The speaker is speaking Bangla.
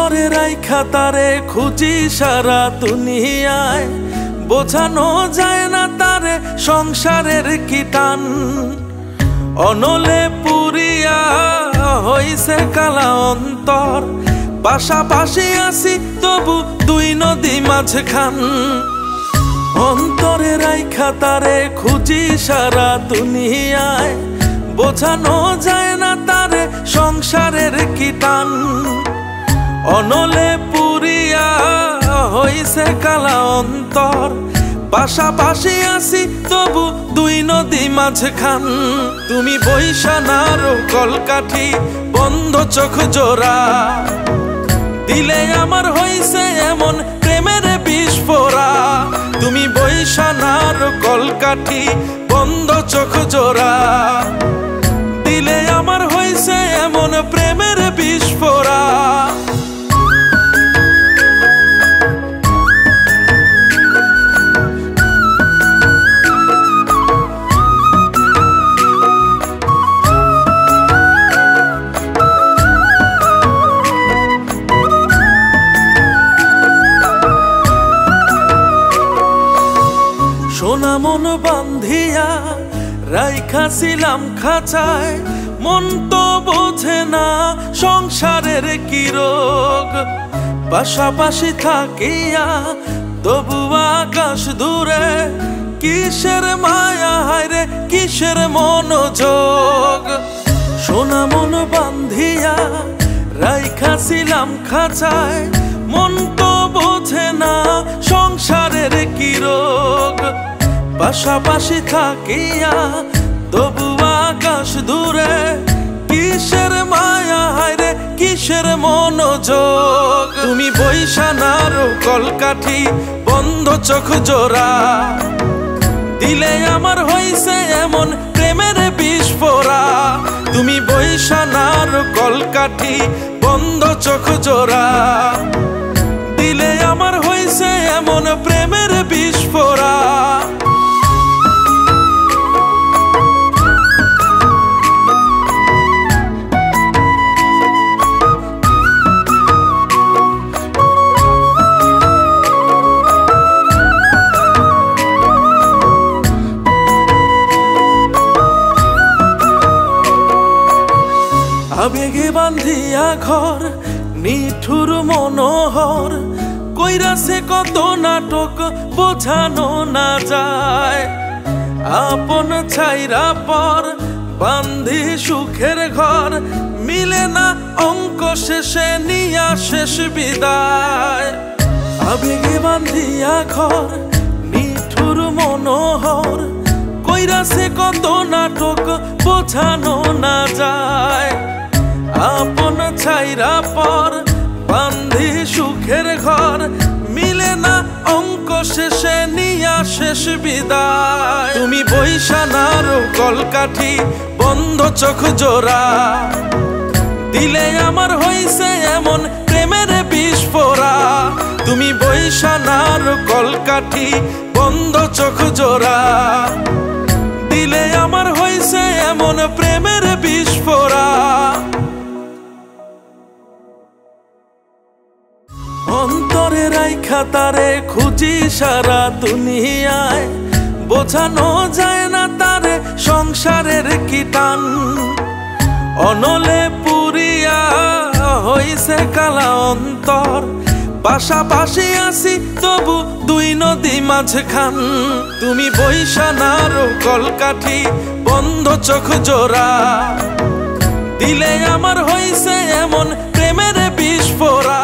অন্তরে রাইখা তারে খুঁজি সারা দুনিয়ায়, বোঝানো যায় না তারে সংসারের কি টান। অনলে পুরিয়া হইছে কালা অন্তর, পাশাপাশি আসি তবু দুই নদী মাঝখান। অন্তরে রাইখা তারে খুঁজি সারা দুনিয়ায়, বোঝানো যায় না তারে সংসারের কি টান। অনলে পুরিয়া হইছে কালা অন্তর, পাশাপাশি আসি তবু দুই নদী মাঝখান। তুমি বৈশানার কলকাঠি বন্ধ চোখ জোড়া, দিলে আমার হইছে এমন প্রেমের বিস্ফোরা। তুমি বৈশানার কলকাঠি বন্ধ চোখ জোড়া, দিলে আমার হইছে এমন প্রেমের বিস্ফোরা। সোনা মন বান্ধিয়া রাইখাছিলাম খাঁচায়, মন তো বোঝে না সংসারের কি রোগ। পাশাপাশি থাকিয়া তবু আকাশ দূরে, কিসের মায়া হায়রে কিসের মনোযোগ। সোনা মন বান্ধিয়া রাইখাছিলাম খাঁচায়, মন তো বোঝে না সংসারের কি রোগ। পাশাপাশি থাকিয়া তবু আকাশ দূরে, কিসের মায়া হায়রে কিসের মনোযোগ। তুমি বৈশানার কলকাঠি বন্ধ চোখ জোড়া, দিলে আমার হইছে এমন প্রেমের বিস্ফোরা। তুমি বৈশানার কলকাঠি বন্ধ চোখ জোড়া, দিলে আমার হইছে এমন প্রেমের বিস্ফোরা। আবেগে বান্ধিয়া ঘর নিঠুর মনোহর, কইরাছে কত নাটক বোঝানো না যায়। আপন ছাইরা পর বান্ধি সুখের ঘর, মিলে না অঙ্ক শেষে নিয়া শেষ বিদায়। আবেগে বান্ধিয়া ঘর নিঠুর মনোহর, কইরাছে কত নাটক বোঝানো না যায়। আপন ছাইরা পর বান্ধি সুখের ঘর, মিলে না অঙ্ক শেষে নিয়া শেষ বিদায়। তুমি বৈশানার কলকাঠি বন্ধ চোখ জোড়া, দিলে আমার হইছে এমন প্রেমের বিস্ফোরা। তুমি বৈশানার কলকাঠি বন্ধ চোখ জোড়া, দিলে আমার হইছে এমন প্রেমের বিস্ফোরা। অন্তরে রাইখা তারে খুঁজি সারা দুনিয়ায়, বোঝানো যায় না তারে সংসারের কি টান। অনলে পুরিয়া হইছে কালা অন্তর, পাশাপাশি আসি তবু দুই নদী মাঝখান। তুমি বৈশানার কলকাঠি বন্ধ চোখ জোড়া, দিলে আমার হইছে এমন প্রেমের বিস্ফোরা।